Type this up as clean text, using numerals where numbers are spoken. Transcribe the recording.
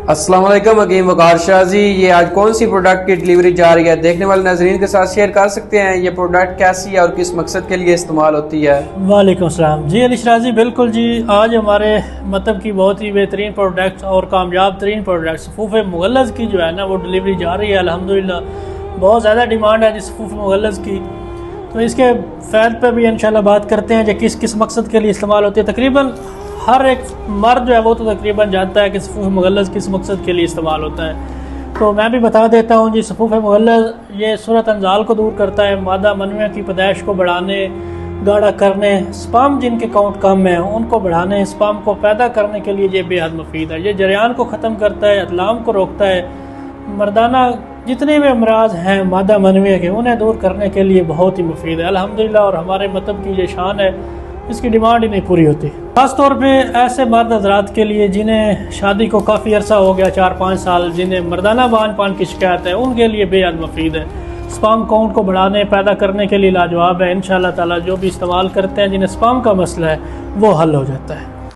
अस्सलाम वालेकुम हकीम वकार शाह जी, ये आज कौन सी प्रोडक्ट की डिलीवरी जा रही है, देखने वाले नाजरीन के साथ शेयर कर सकते हैं? ये प्रोडक्ट कैसी है और किस मकसद के लिए इस्तेमाल होती है? वालेकुम सलाम जी, अलीशरा जी, बिल्कुल जी। आज हमारे मतलब की बहुत ही बेहतरीन प्रोडक्ट और कामयाब तरीन प्रोडक्ट सफ़ूफ़ मुग़ल्लज़ की जो है ना वो डिलीवरी जा रही है। अल्हम्दुलिल्लाह बहुत ज़्यादा डिमांड है जी सफ़ूफ़ मुग़ल्लज़ की, तो इसके फ़ायदे पे भी इंशाल्लाह बात करते हैं जो किस किस मकसद के लिए इस्तेमाल होती है। तकरीबन हर एक मर्द जो है वो तो तकरीबन जानता है कि सफ़ूफ़ मुग़ल्लज़ किस मकसद के लिए इस्तेमाल होता है। तो मैं भी बता देता हूँ जी। सफ़ूफ़ मुग़ल्लज़ ये सूरत अंजाल को दूर करता है, मादा मनवे की पैदाइश को बढ़ाने, गाढ़ा करने, स्पर्म जिनके काउंट कम है उनको बढ़ाने, स्पर्म को पैदा करने के लिए ये बेहद मुफीद है। ये जरियान को ख़त्म करता है, अतलाम को रोकता है, मर्दाना जितने भी अमराज हैं मादा मनवे के उन्हें दूर करने के लिए बहुत ही मुफीद है अल्हम्दुलिल्लाह। और हमारे मतलब की ये शान है, इसकी डिमांड ही नहीं पूरी होती। ख़ास तौर पे ऐसे मर्द हज़रात के लिए जिन्हें शादी को काफ़ी अरसा हो गया, 4-5 साल, जिन्हें मर्दाना बांझपन की शिकायत है उनके लिए बेहद मुफीद है। स्पर्म काउंट को बढ़ाने पैदा करने के लिए लाजवाब है। इंशाअल्लाह ताला जो भी इस्तेमाल करते हैं जिन्हें स्पर्म का मसला है वो हल हो जाता है।